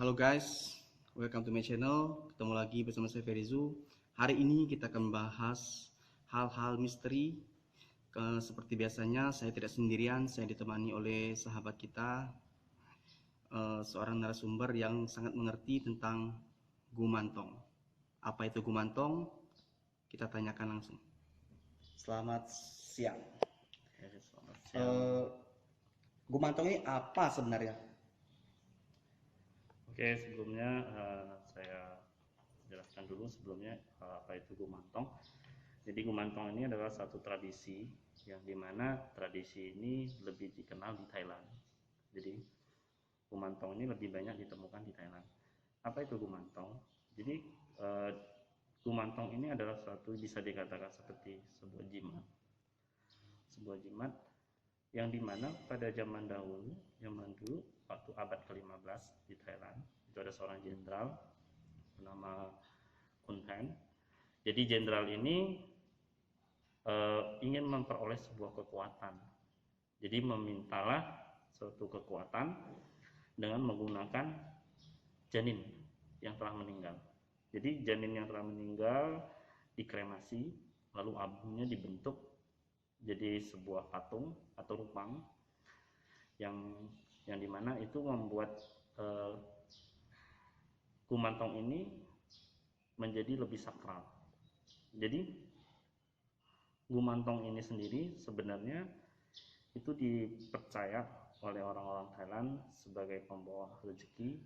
Halo guys, welcome to my channel. Ketemu lagi bersama saya Ferizu. Hari ini kita akan membahas hal-hal misteri. Seperti biasanya, saya tidak sendirian, saya ditemani oleh sahabat kita, seorang narasumber yang sangat mengerti tentang gumantong. Apa itu gumantong? Kita tanyakan langsung. Selamat siang. Selamat siang. Gumantong ini apa sebenarnya? Oke, sebelumnya saya jelaskan dulu sebelumnya apa itu gumantong. Jadi gumantong ini adalah satu tradisi yang dimana tradisi ini lebih dikenal di Thailand. Jadi gumantong ini lebih banyak ditemukan di Thailand. Apa itu gumantong? Jadi gumantong ini adalah suatu bisa dikatakan seperti sebuah jimat yang dimana pada zaman dulu waktu abad ke-15 di Thailand itu ada seorang jenderal bernama Kun Pen. Jadi jenderal ini ingin memperoleh sebuah kekuatan. Jadi memintalah suatu kekuatan dengan menggunakan janin yang telah meninggal. Jadi janin yang telah meninggal dikremasi, lalu abunya dibentuk jadi sebuah patung atau rupang yang dimana itu membuat gumantong ini menjadi lebih sakral. Jadi gumantong ini sendiri sebenarnya itu dipercaya oleh orang-orang Thailand sebagai pembawa rezeki,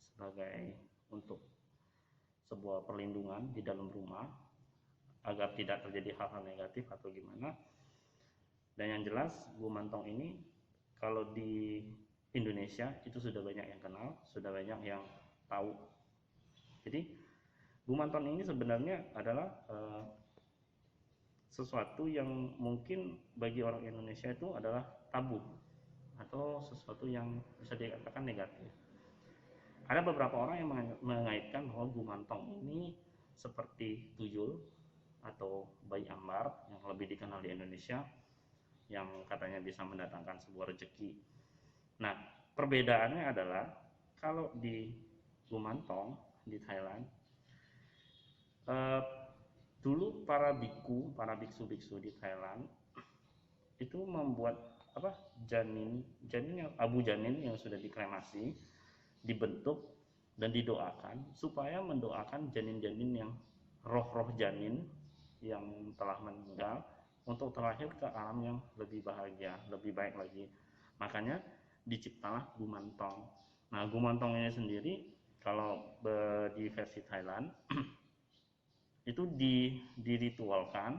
sebagai untuk sebuah perlindungan di dalam rumah agar tidak terjadi hal-hal negatif atau gimana. Dan yang jelas gumantong ini kalau di Indonesia itu sudah banyak yang kenal, sudah banyak yang tahu. Jadi gumantong ini sebenarnya adalah sesuatu yang mungkin bagi orang Indonesia itu adalah tabu atau sesuatu yang bisa dikatakan negatif. Ada beberapa orang yang mengaitkan bahwa gumantong ini seperti tuyul atau bayi ambar yang lebih dikenal di Indonesia, yang katanya bisa mendatangkan sebuah rezeki. Nah, perbedaannya adalah kalau di gumantong di Thailand, dulu para biksu-biksu di Thailand itu membuat janin yang sudah dikremasi dibentuk dan didoakan supaya mendoakan janin-janin yang roh-roh janin yang telah meninggal untuk terlahir ke alam yang lebih bahagia, lebih baik lagi. Makanya diciptalah gumantong. Nah, gumantong ini sendiri kalau di versi Thailand itu diritualkan,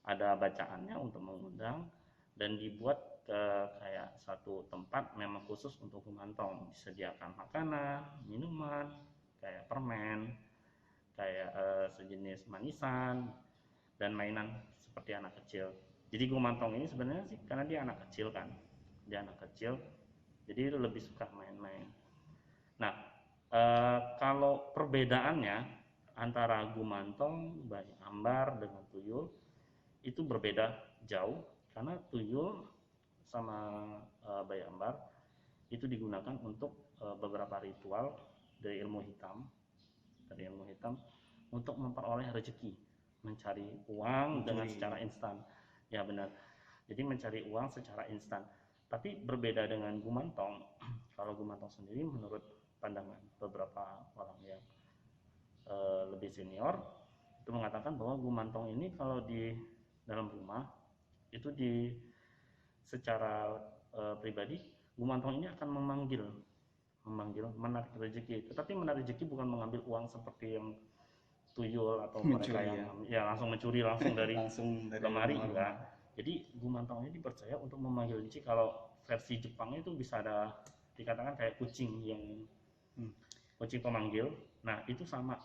ada bacaannya untuk mengundang dan dibuat kayak satu tempat memang khusus untuk gumantong. Disediakan makanan, minuman, kayak permen, kayak sejenis manisan dan mainan seperti anak kecil. Jadi gumantong ini sebenarnya sih karena dia anak kecil kan, jadi dia lebih suka main-main. Nah, kalau perbedaannya antara gumantong, bayi ambar dengan tuyul itu berbeda jauh, karena tuyul sama bayi ambar itu digunakan untuk beberapa ritual dari ilmu hitam untuk memperoleh rezeki, mencari uang dengan secara instan. Ya benar. Jadi mencari uang secara instan. Tapi berbeda dengan gumantong. Kalau gumantong sendiri menurut pandangan beberapa orang yang lebih senior itu mengatakan bahwa gumantong ini kalau di dalam rumah itu secara pribadi gumantong ini akan memanggil menarik rezeki. Tetapi menarik rezeki bukan mengambil uang seperti yang tuyul atau mereka yang langsung mencuri langsung dari lemari, enggak. Jadi gumantong ini dipercaya untuk memanggil rezeki. Kalau versi Jepang itu bisa ada dikatakan kayak kucing yang kucing pemanggil. Nah, itu sama.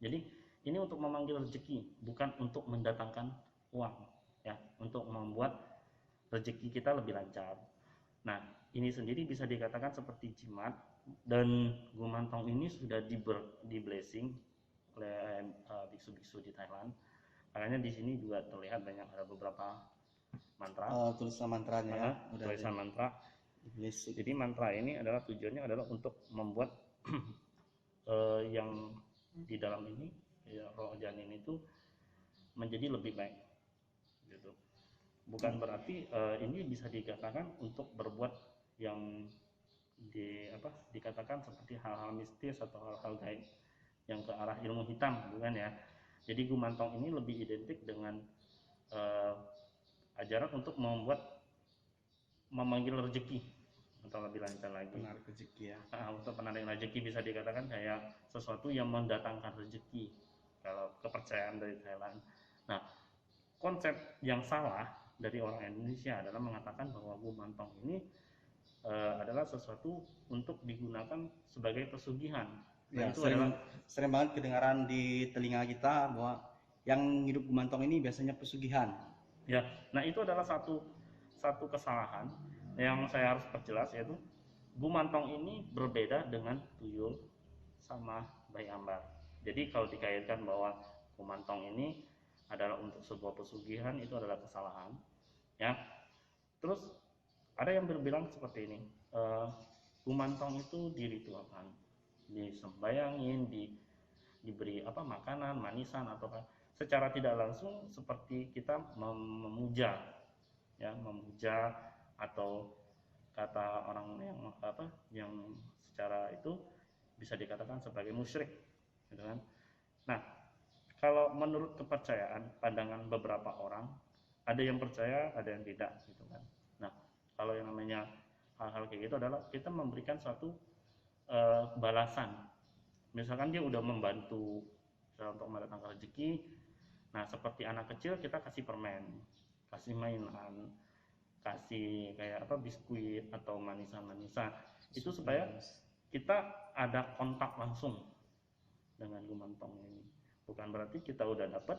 Jadi ini untuk memanggil rezeki, bukan untuk mendatangkan uang, ya, untuk membuat rezeki kita lebih lancar. Nah, ini sendiri bisa dikatakan seperti jimat, dan gumantong ini sudah di blessing oleh biksu-biksu di Thailand. Makanya di sini juga terlihat banyak ada beberapa mantra. Tulisan mantranya. Tulisan mantra Basic. Jadi mantra ini adalah tujuannya adalah untuk membuat yang di dalam ini ya, roh janin itu menjadi lebih baik gitu. Bukan berarti ini bisa dikatakan untuk berbuat yang dikatakan seperti hal-hal mistis atau hal-hal gaib yang ke arah ilmu hitam, bukan ya. Jadi gumantong ini lebih identik dengan ajaran untuk memanggil rezeki atau lebih lancar lagi Penarik rezeki ya. untuk penarik rezeki, bisa dikatakan kayak sesuatu yang mendatangkan rezeki kalau kepercayaan dari Thailand. Nah, konsep yang salah dari orang Indonesia adalah mengatakan bahwa gumantong ini adalah sesuatu untuk digunakan sebagai pesugihan. Ya, itu sering banget kedengaran di telinga kita bahwa yang hidup gumantong ini biasanya pesugihan. Ya, nah itu adalah satu kesalahan yang saya harus perjelas, yaitu gumantong ini berbeda dengan tuyul sama bayi ambar. Jadi kalau dikaitkan bahwa gumantong ini adalah untuk sebuah pesugihan, itu adalah kesalahan. Ya, terus ada yang berbilang seperti ini, gumantong itu diritualkan, disembayangin, diberi makanan, manisan atau secara tidak langsung seperti kita memuja, ya, memuja, atau kata orang yang secara itu bisa dikatakan sebagai musyrik, gitu kan. Nah, kalau menurut kepercayaan pandangan beberapa orang, ada yang percaya, ada yang tidak, gitu kan. Nah, kalau yang namanya hal-hal kayak gitu adalah kita memberikan suatu balasan. Misalkan dia udah membantu untuk mendatangkan rezeki, nah seperti anak kecil kita kasih permen, kasih mainan, kasih kayak biskuit atau manisan-manisan, itu supaya kita ada kontak langsung dengan gumantong ini. Bukan berarti kita udah dapat,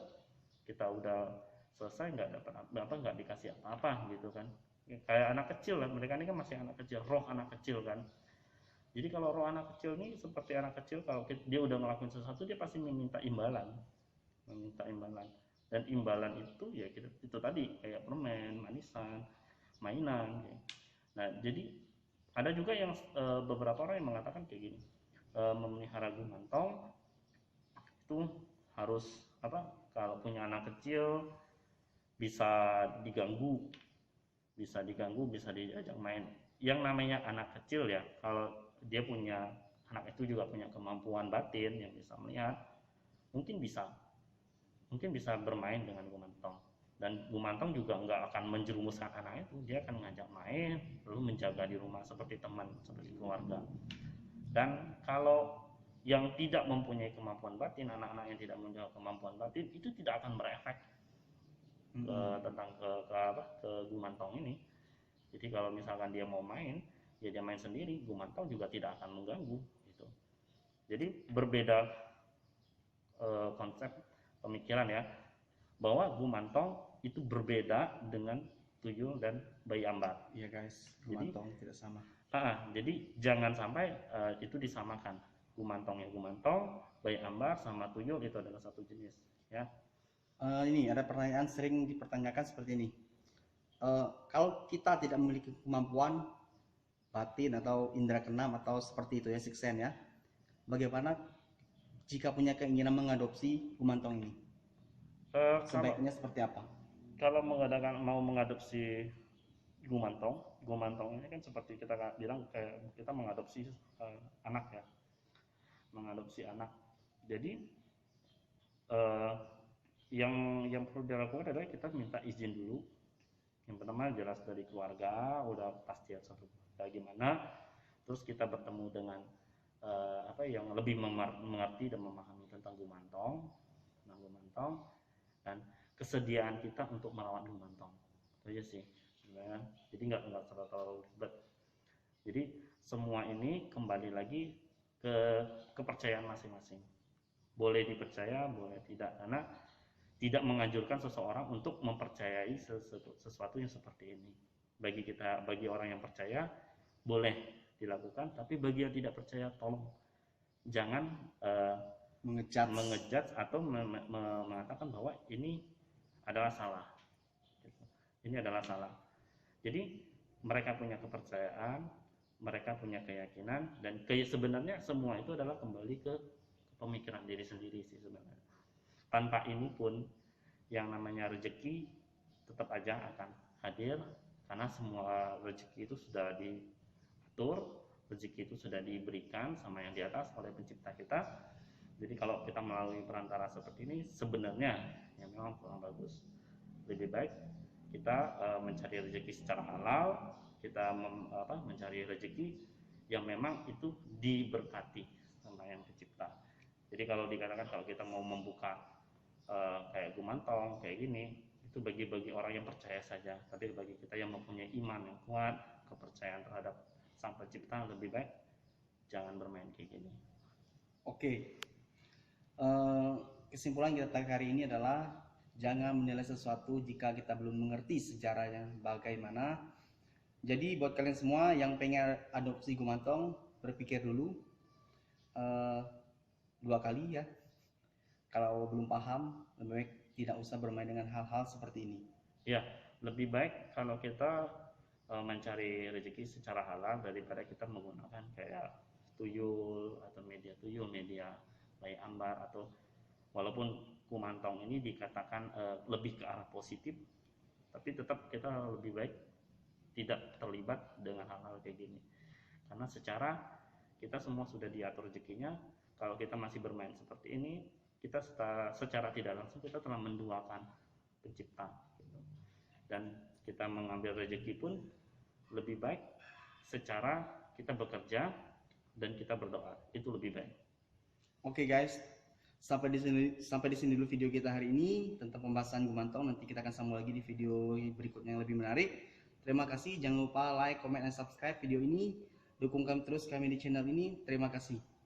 kita udah selesai nggak dapat nggak dikasih apa-apa gitu kan. Kayak anak kecil lah, mereka ini kan masih anak kecil, roh anak kecil kan. Jadi kalau roh anak kecil ini seperti anak kecil, kalau dia udah ngelakuin sesuatu dia pasti meminta imbalan. Dan imbalan itu ya itu tadi kayak permen, manisan, mainan. Nah, jadi ada juga yang beberapa orang yang mengatakan kayak gini, memelihara gumantong itu harus kalau punya anak kecil bisa diganggu, bisa diajak main. Yang namanya anak kecil ya, kalau dia punya, anak itu juga punya kemampuan batin yang bisa melihat, mungkin bisa bermain dengan gumantong. Dan gumantong juga nggak akan menjerumuskan anak itu, dia akan ngajak main, lalu menjaga di rumah seperti teman, seperti keluarga. Dan kalau yang tidak mempunyai kemampuan batin, anak-anak yang tidak mempunyai kemampuan batin, itu tidak akan berefek ke gumantong ini. Jadi kalau misalkan dia mau main, ya dia main sendiri, gumantong juga tidak akan mengganggu gitu. Jadi berbeda konsep pemikiran ya, bahwa gumantong itu berbeda dengan tuyul dan bayi ambar. Iya guys, gumantong tidak sama. Jadi jangan sampai itu disamakan. Gumantong ya gumantong, bayi ambar sama tuyul itu adalah satu jenis ya. Ini ada pertanyaan sering dipertanyakan seperti ini. Kalau kita tidak memiliki kemampuan batin atau indera keenam atau seperti itu ya, sixth sense ya, bagaimana jika punya keinginan mengadopsi gumantong ini? Sebaiknya seperti apa? Kalau mau mengadopsi gumantong ini kan seperti kita bilang, kayak kita mengadopsi anak ya, mengadopsi anak. Jadi yang perlu dilakukan adalah kita minta izin dulu. Yang pertama jelas dari keluarga, udah pasti satu keluarga gimana, terus kita bertemu dengan yang lebih mengerti dan memahami tentang gumantong, dan kesediaan kita untuk merawat gumantong. Itu aja sih sebenarnya. Jadi nggak terlalu ribet. Jadi semua ini kembali lagi ke kepercayaan masing-masing. Boleh dipercaya, boleh tidak, karena tidak menganjurkan seseorang untuk mempercayai sesuatu yang seperti ini. Bagi orang yang percaya boleh dilakukan, tapi bagi yang tidak percaya tolong jangan mengejat atau mengatakan bahwa ini adalah salah. Ini adalah salah. Jadi mereka punya kepercayaan, mereka punya keyakinan, dan sebenarnya semua itu adalah kembali ke pemikiran diri sendiri sih sebenarnya. Tanpa ini pun yang namanya rezeki tetap aja akan hadir, karena semua rezeki itu sudah diatur, rezeki itu sudah diberikan sama yang di atas oleh pencipta kita. Jadi kalau kita melalui perantara seperti ini sebenarnya ya memang kurang bagus. Lebih baik kita mencari rezeki secara halal, kita mencari rezeki yang memang itu diberkati sama yang pencipta. Jadi kalau dikatakan kalau kita mau membuka kayak gumantong kayak gini, itu bagi orang yang percaya saja. Tapi bagi kita yang mempunyai iman yang kuat, kepercayaan terhadap sang pencipta, lebih baik jangan bermain kayak gini. Oke, kesimpulan kita tarik hari ini adalah jangan menilai sesuatu jika kita belum mengerti sejarahnya bagaimana. Jadi buat kalian semua yang pengen adopsi gumantong, berpikir dulu 2 kali ya. Kalau belum paham, lebih baik tidak usah bermain dengan hal-hal seperti ini. Ya, lebih baik kalau kita mencari rezeki secara halal daripada kita menggunakan kayak tuyul atau media tuyul, media bayi ambar, atau walaupun gumantong ini dikatakan lebih ke arah positif, tapi tetap kita lebih baik tidak terlibat dengan hal-hal kayak gini. Karena kita semua sudah diatur rezekinya. Kalau kita masih bermain seperti ini, kita secara tidak langsung kita telah menduakan pencipta gitu. Dan kita mengambil rezeki pun lebih baik secara kita bekerja dan kita berdoa, itu lebih baik. Oke guys, sampai di sini dulu video kita hari ini tentang pembahasan gumantong. Nanti kita akan sambung lagi di video berikutnya yang lebih menarik. Terima kasih, jangan lupa like, comment, dan subscribe video ini. Dukung kami terus di channel ini. Terima kasih.